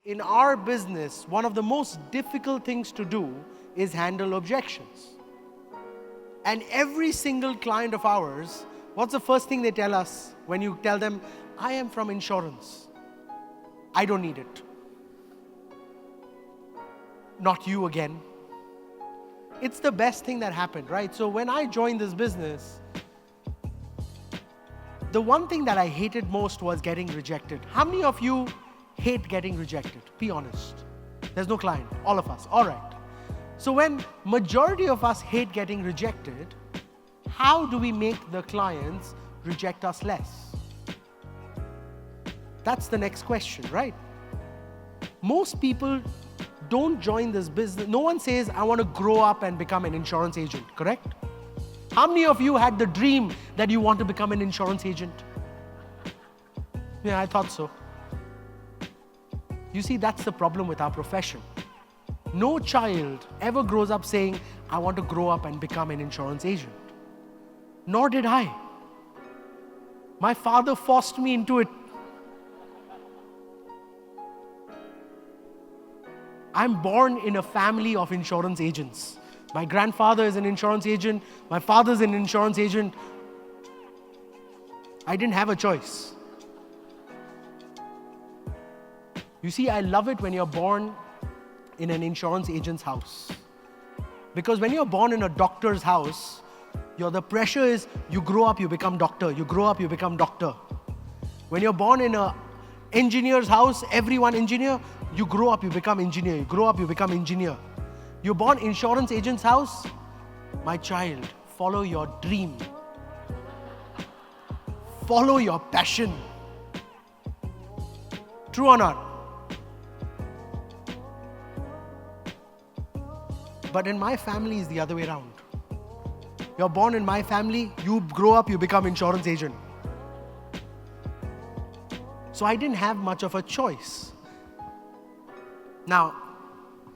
In our business, one of the most difficult things to do is handle objections. And every single client of ours, what's the first thing they tell us when you tell them, I am from insurance. I don't need it. Not you again. It's the best thing that happened, right? So when I joined this business, the one thing that I hated most was getting rejected. How many of you hate getting rejected? Be honest. There's no client. All of us. All right. So when majority of us hate getting rejected, how do we make the clients reject us less? That's the next question, right? Most people don't join this business. No one says, I want to grow up and become an insurance agent, correct? How many of you had the dream that you want to become an insurance agent? Yeah, I thought so. You see, that's the problem with our profession. No child ever grows up saying, I want to grow up and become an insurance agent. Nor did I. My father forced me into it. I'm born in a family of insurance agents. My grandfather is an insurance agent. My father's an insurance agent. I didn't have a choice. You see, I love it when you're born in an insurance agent's house. Because when you're born in a doctor's house, the pressure is you grow up, you become doctor. You grow up, you become doctor. When you're born in an engineer's house, everyone engineer, you grow up, you become engineer. You grow up, you become engineer. You're born insurance agent's house, my child, follow your dream. Follow your passion. True or not? But in my family, it's the other way around. You're born in my family, you grow up, you become insurance agent. So I didn't have much of a choice. Now,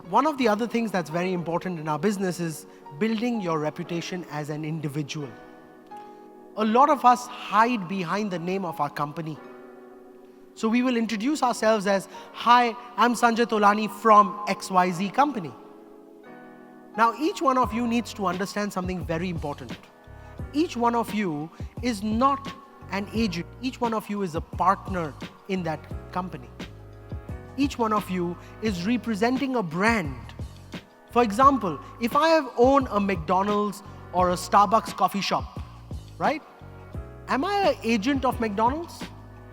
one of the other things that's very important in our business is building your reputation as an individual. A lot of us hide behind the name of our company. So we will introduce ourselves as, hi, I'm Sanjay Tolani from XYZ company. Now, each one of you needs to understand something very important. Each one of you is not an agent. Each one of you is a partner in that company. Each one of you is representing a brand. For example, if I have owned a McDonald's or a Starbucks coffee shop, right? Am I an agent of McDonald's?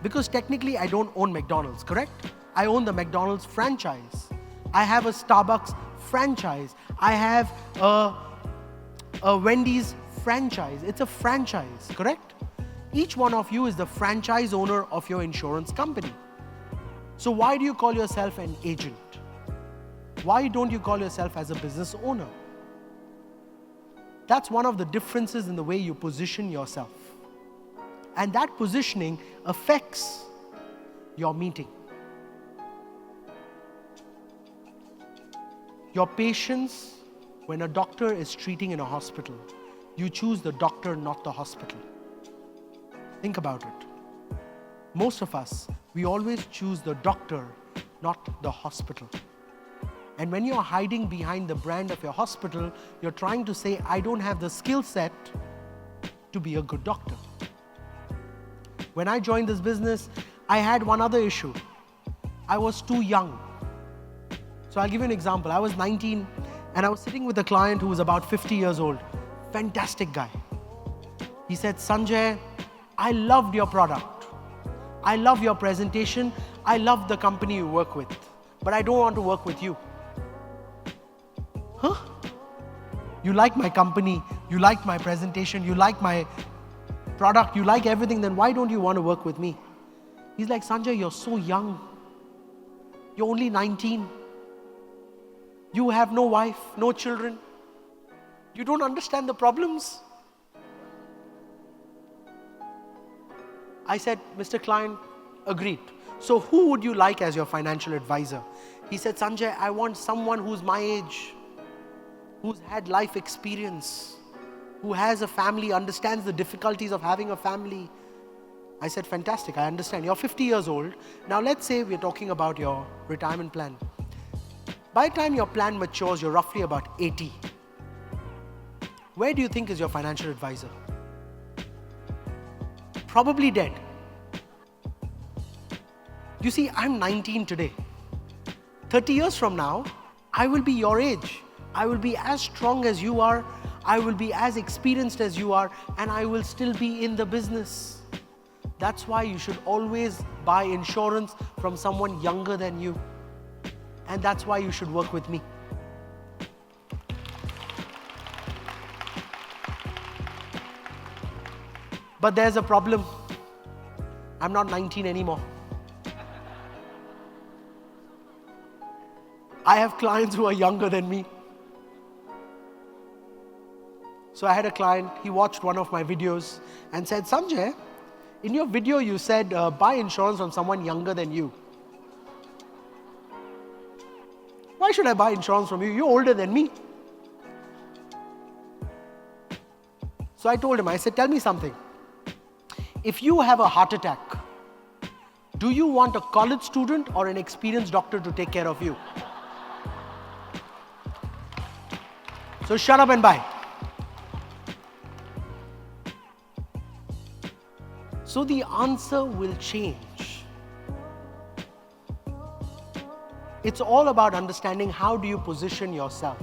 Because technically I don't own McDonald's, correct? I own the McDonald's franchise. I have a Starbucks franchise. I have a Wendy's franchise. It's a franchise, correct? Each one of you is the franchise owner of your insurance company. So why do you call yourself an agent? Why don't you call yourself as a business owner? That's one of the differences in the way you position yourself. And that positioning affects your meeting. Your patients, when a doctor is treating in a hospital, you choose the doctor, not the hospital. Think about it. Most of us, we always choose the doctor, not the hospital. And when you're hiding behind the brand of your hospital, you're trying to say, I don't have the skill set to be a good doctor. When I joined this business, I had one other issue. I was too young. So I'll give you an example. I was 19 and I was sitting with a client who was about 50 years old. Fantastic guy. He said, Sanjay, I loved your product. I love your presentation. I love the company you work with, but I don't want to work with you. Huh? You like my company, you like my presentation, you like my product, you like everything, then why don't you want to work with me? He's like, Sanjay, you're so young. You're only 19. You have no wife, no children. You don't understand the problems. I said, Mr. Client, agreed. So who would you like as your financial advisor? He said, Sanjay, I want someone who's my age, who's had life experience, who has a family, understands the difficulties of having a family. I said, fantastic, I understand. You're 50 years old. Now let's say we're talking about your retirement plan. By the time your plan matures, you're roughly about 80. Where do you think is your financial advisor? Probably dead. You see, I'm 19 today. 30 years from now, I will be your age. I will be as strong as you are. I will be as experienced as you are, and I will still be in the business. That's why you should always buy insurance from someone younger than you. And that's why you should work with me. But there's a problem. I'm not 19 anymore. I have clients who are younger than me. So I had a client, he watched one of my videos and said, Sanjay, in your video you said buy insurance from someone younger than you. Why should I buy insurance from you? You're older than me. So I told him, I said, tell me something. If you have a heart attack, do you want a college student or an experienced doctor to take care of you? So shut up and buy. So the answer will change. It's all about understanding how do you position yourself.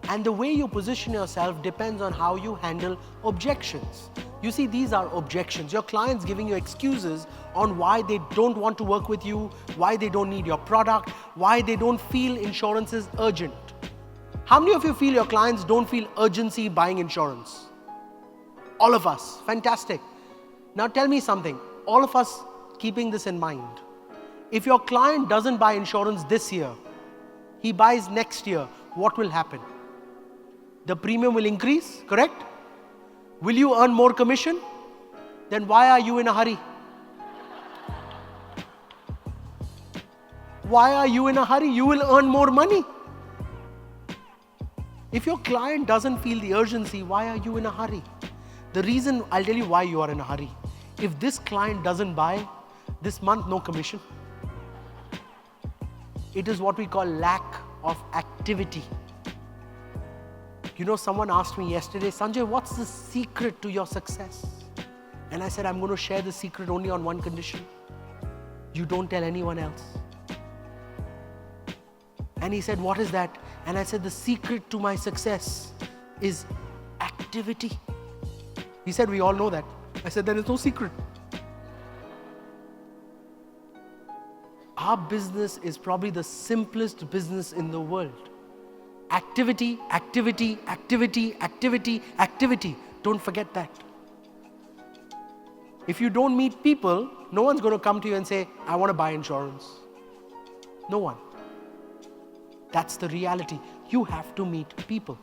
And the way you position yourself depends on how you handle objections. You see, these are objections. Your client's giving you excuses on why they don't want to work with you, why they don't need your product, why they don't feel insurance is urgent. How many of you feel your clients don't feel urgency buying insurance? All of us. Fantastic. Now tell me something. All of us keeping this in mind. If your client doesn't buy insurance this year, he buys next year, what will happen? The premium will increase, correct? Will you earn more commission? Then why are you in a hurry? Why are you in a hurry? You will earn more money. If your client doesn't feel the urgency, why are you in a hurry? The reason, I'll tell you why you are in a hurry. If this client doesn't buy, this month no commission. It is what we call lack of activity. You know, someone asked me yesterday, Sanjay, what's the secret to your success? And I said, I'm going to share the secret only on one condition. You don't tell anyone else. And he said, what is that? And I said, the secret to my success is activity. He said, we all know that. I said, there is no secret. Our business is probably the simplest business in the world. Activity, activity, activity, activity, activity. Don't forget that. If you don't meet people, no one's going to come to you and say, I want to buy insurance. No one. That's the reality. You have to meet people.